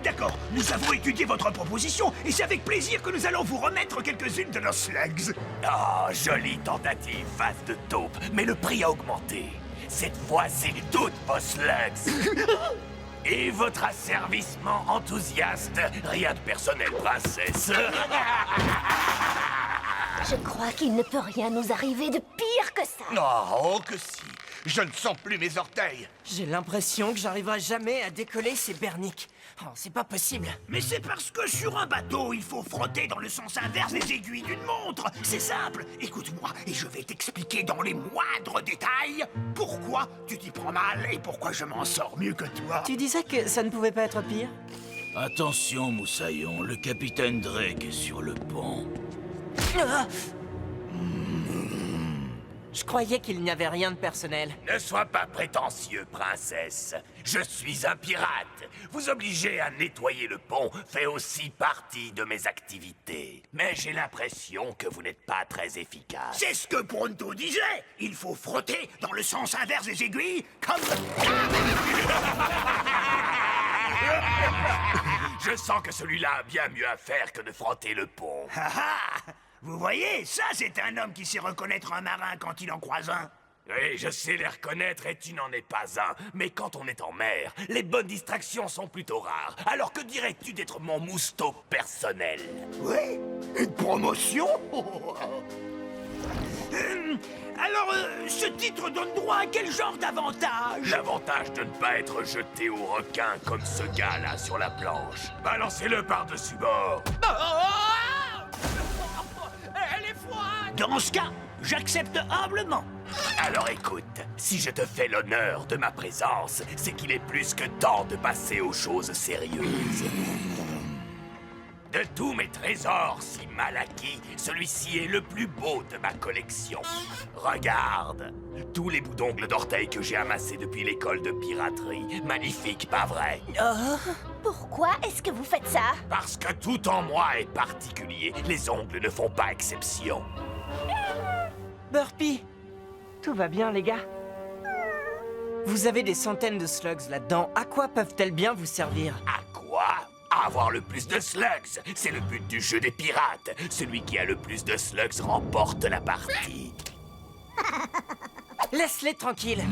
D'accord. Nous avons étudié votre proposition et c'est avec plaisir que nous allons vous remettre quelques-unes de nos slugs. Oh, jolie tentative, face de taupe, mais le prix a augmenté. Cette fois, c'est toutes vos slugs. Et votre asservissement enthousiaste. Rien de personnel, princesse. Je crois qu'il ne peut rien nous arriver de pire que ça. Oh, que si. Je ne sens plus mes orteils. J'ai l'impression que j'arriverai jamais à décoller ces berniques. Oh, c'est pas possible. Mais c'est parce que sur un bateau, il faut frotter dans le sens inverse des aiguilles d'une montre. C'est simple. Écoute-moi et je vais t'expliquer dans les moindres détails pourquoi tu t'y prends mal et pourquoi je m'en sors mieux que toi. Tu disais que ça ne pouvait pas être pire? Attention, Moussaillon, le capitaine Drake est sur le pont. Ah! Je croyais qu'il n'y avait rien de personnel. Ne sois pas prétentieux, princesse. Je suis un pirate. Vous obliger à nettoyer le pont fait aussi partie de mes activités. Mais j'ai l'impression que vous n'êtes pas très efficace. C'est ce que Pronto disait. Il faut frotter dans le sens inverse des aiguilles, comme... Je sens que celui-là a bien mieux à faire que de frotter le pont. Ah ah! Vous voyez, ça c'est un homme qui sait reconnaître un marin quand il en croise un. Oui, je sais les reconnaître et tu n'en es pas un. Mais quand on est en mer, les bonnes distractions sont plutôt rares. Alors que dirais-tu d'être mon mousto personnel? Oui? Une promotion? Alors, ce titre donne droit à quel genre d'avantage? L'avantage de ne pas être jeté au requin comme ce gars-là sur la planche. Balancez-le par-dessus bord. Elle est froide! Dans ce cas, j'accepte humblement. Alors écoute, si je te fais l'honneur de ma présence, c'est qu'il est plus que temps de passer aux choses sérieuses. De tous mes trésors si mal acquis, celui-ci est le plus beau de ma collection. Regarde, tous les bouts d'ongles d'orteil que j'ai amassés depuis l'école de piraterie. Magnifique, pas vrai? Pourquoi est-ce que vous faites ça? Parce que tout en moi est particulier. Les ongles ne font pas exception. Burpee! Tout va bien, les gars? Vous avez des centaines de slugs là-dedans. À quoi peuvent-elles bien vous servir? À quoi? À avoir le plus de slugs. C'est le but du jeu des pirates. Celui qui a le plus de slugs remporte la partie. Laisse-les tranquilles.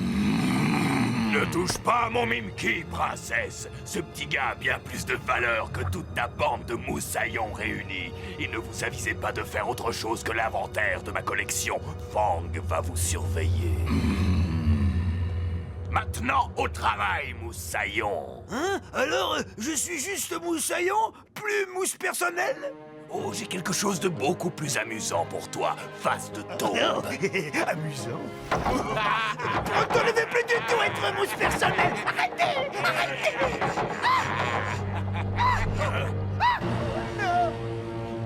Ne touche pas à mon Mimki, princesse. Ce petit gars a bien plus de valeur que toute ta bande de moussaillons réunis. Et ne vous avisez pas de faire autre chose que l'inventaire de ma collection. Fang va vous surveiller. Maintenant, au travail, moussaillon. Hein? Alors, je suis juste moussaillon, plus mousse personnel? Oh, j'ai quelque chose de beaucoup plus amusant pour toi, face de taupe. Amusant. Pronto ne veut plus du tout être mousse personnel. Arrêtez!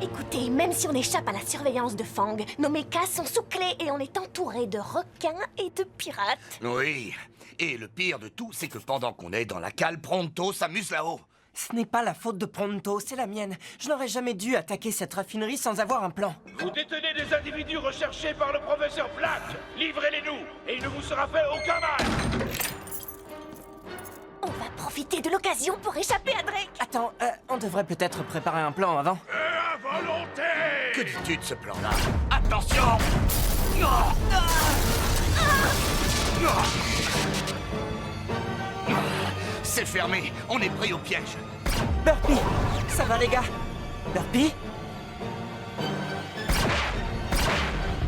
Écoutez, même si on échappe à la surveillance de Fang, nos mechas sont sous clé et on est entouré de requins et de pirates. Oui. Et le pire de tout, c'est que pendant qu'on est dans la cale, Pronto s'amuse là-haut. Ce n'est pas la faute de Pronto, c'est la mienne. Je n'aurais jamais dû attaquer cette raffinerie sans avoir un plan. Vous détenez des individus recherchés par le professeur Black. Livrez-les-nous, et il ne vous sera fait aucun mal. On va profiter de l'occasion pour échapper à Drake. Attends, on devrait peut-être préparer un plan avant. À volonté! Que dis-tu de ce plan-là? Attention! C'est fermé, on est pris au piège. Burpee! Ça va, les gars? Burpee?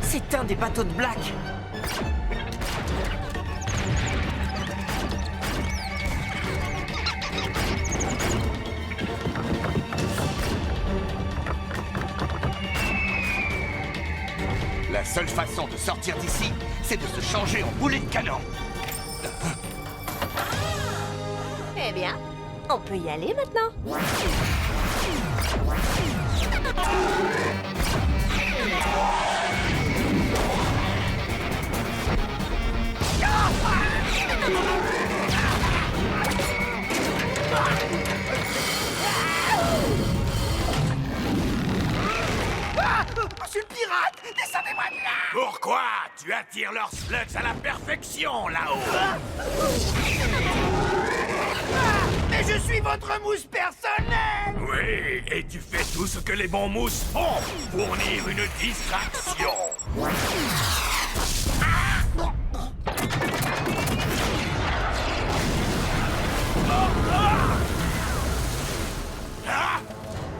C'est un des bateaux de Black. La seule façon de sortir d'ici, c'est de se changer en boulet de canon. Eh bien, on peut y aller maintenant. Monsieur le pirate, descendez-moi de là! Pourquoi? Tu attires leurs slugs à la perfection, là-haut! Mais je suis votre mousse personnelle! Oui, et tu fais tout ce que les bons mousses font, fournir une distraction. Ah!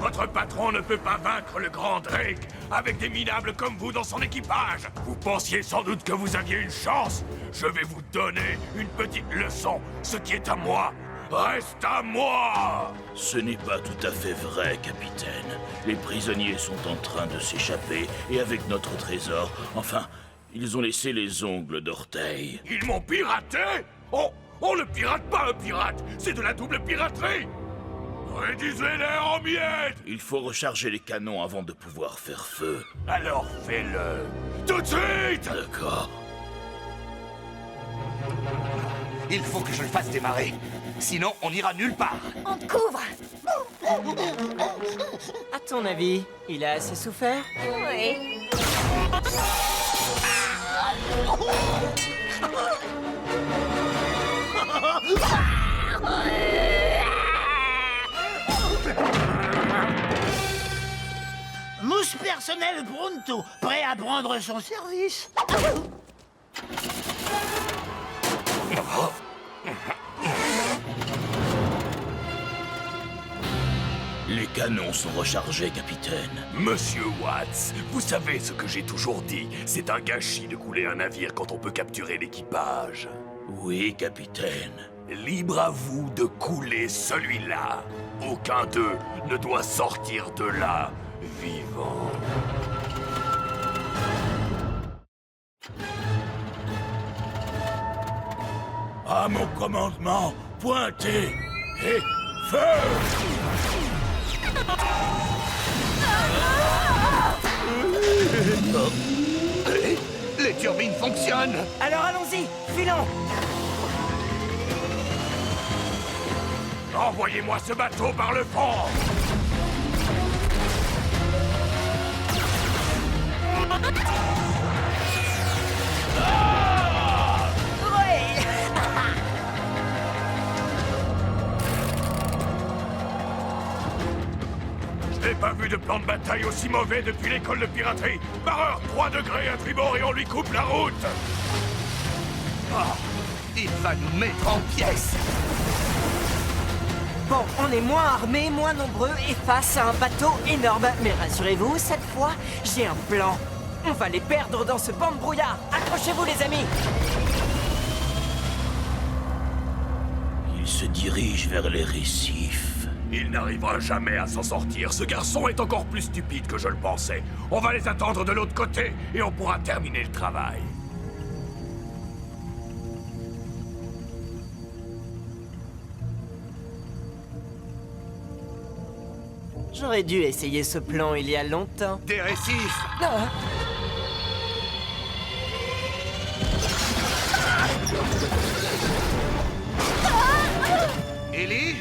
Votre patron ne peut pas vaincre le grand Drake avec des minables comme vous dans son équipage. Vous pensiez sans doute que vous aviez une chance. Je vais vous donner une petite leçon. Ce qui est à moi reste à moi. Ce n'est pas tout à fait vrai, capitaine. Les prisonniers sont en train de s'échapper, et avec notre trésor, enfin, ils ont laissé les ongles d'orteil. Ils m'ont piraté? On ne pirate pas un pirate. C'est de la double piraterie. Réduisez-les en miettes! Il faut recharger les canons avant de pouvoir faire feu. Alors fais-le! Tout de suite! D'accord. Il faut que je le fasse démarrer. Sinon, on n'ira nulle part. On te couvre. À ton avis, il a assez souffert? Oui. Mousse personnelle Brunto, prêt à prendre son service. Les canons sont rechargés, capitaine. Monsieur Watts, vous savez ce que j'ai toujours dit. C'est un gâchis de couler un navire quand on peut capturer l'équipage. Oui, capitaine. Libre à vous de couler celui-là. Aucun d'eux ne doit sortir de là vivant. À mon commandement, pointez et feu! Les turbines fonctionnent. Alors allons-y, filons! Envoyez-moi ce bateau par le fond! Je n'ai pas vu de plan de bataille aussi mauvais depuis l'école de piraterie. Barreur, 3 degrés à tribord et on lui coupe la route. Il va nous mettre en pièces. Bon, on est moins armés, moins nombreux et face à un bateau énorme. Mais rassurez-vous, cette fois, j'ai un plan. On va les perdre dans ce banc de brouillard. Accrochez-vous, les amis! Il se dirige vers les récifs. Il n'arrivera jamais à s'en sortir. Ce garçon est encore plus stupide que je le pensais. On va les attendre de l'autre côté et on pourra terminer le travail. J'aurais dû essayer ce plan il y a longtemps. Des récifs. Ah. Ellie?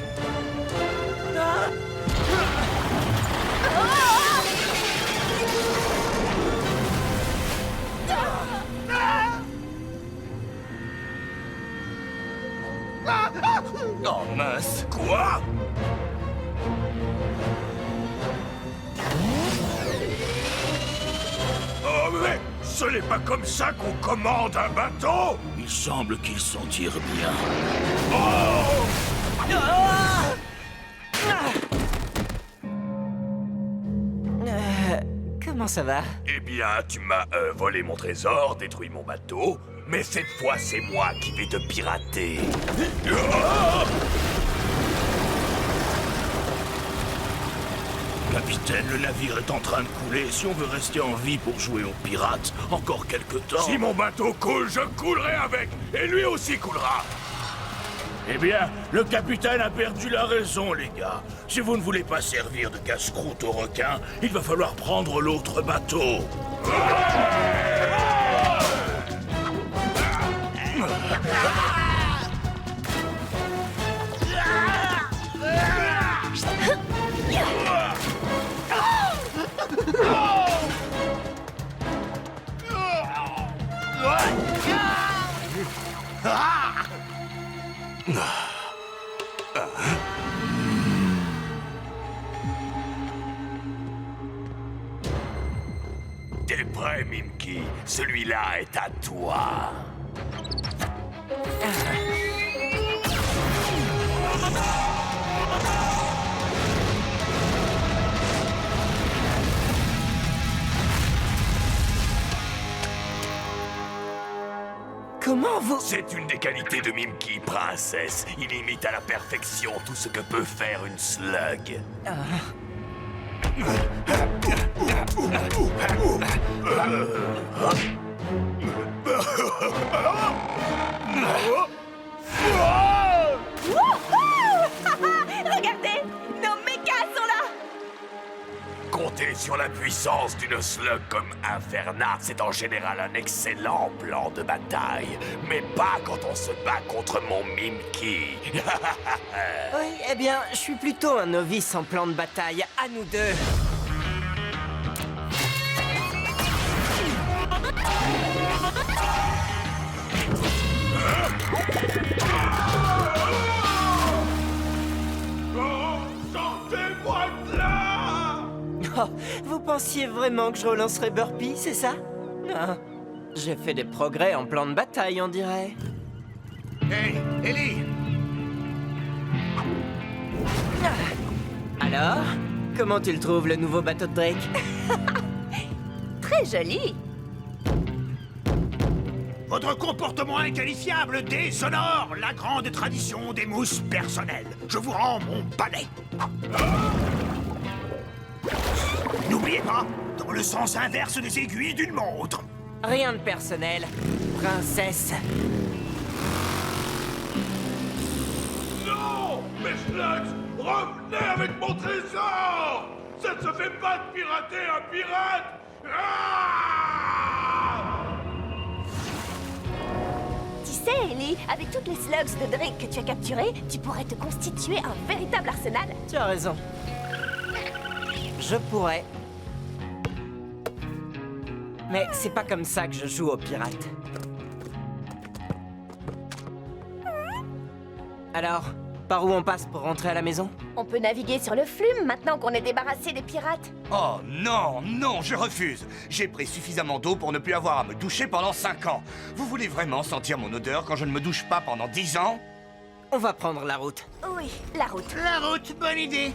Oh mince. Quoi? Oh mais ce n'est pas comme ça qu'on commande un bateau! Il semble qu'il s'en tire bien. Comment ça va? Eh bien, tu m'as volé mon trésor, détruit mon bateau, mais cette fois c'est moi qui vais te pirater. Capitaine, le navire est en train de couler. Si on veut rester en vie pour jouer aux pirates, encore quelque temps... Si mon bateau coule, je coulerai avec, et lui aussi coulera. Eh bien, le capitaine a perdu la raison, les gars. Si vous ne voulez pas servir de casse-croûte aux requins, il va falloir prendre l'autre bateau. T'es prêt, Mimki? Celui-là est à toi. Comment vous... C'est une des qualités de Mimki, princesse. Il imite à la perfection tout ce que peut faire une slug. Regardez, la puissance d'une slug comme Infernat, c'est en général un excellent plan de bataille. Mais pas quand on se bat contre mon Mimki. Oui, eh bien, je suis plutôt un novice en plan de bataille. À nous deux. Sortez-moi de là! Oh, vous pensiez vraiment que je relancerais Burpee, c'est ça? Non. J'ai fait des progrès en plan de bataille, on dirait. Hey, Ellie! Alors, comment tu le trouves, le nouveau bateau de Drake? Très joli. Votre comportement inqualifiable déshonore la grande tradition des mousses personnelles. Je vous rends mon balai. N'oubliez pas, dans le sens inverse des aiguilles d'une montre. Rien de personnel, princesse. Non! Mes slugs! Revenez avec mon trésor! Ça ne se fait pas de pirater un pirate! Tu sais, Ellie, avec toutes les slugs de Drake que tu as capturées, tu pourrais te constituer un véritable arsenal. Tu as raison. Je pourrais. Mais c'est pas comme ça que je joue aux pirates. Alors, par où on passe pour rentrer à la maison? On peut naviguer sur le flume maintenant qu'on est débarrassé des pirates. Oh non, non, je refuse. J'ai pris suffisamment d'eau pour ne plus avoir à me doucher pendant 5 ans. Vous voulez vraiment sentir mon odeur quand je ne me douche pas pendant 10 ans? On va prendre la route. Oui, la route. La route, bonne idée.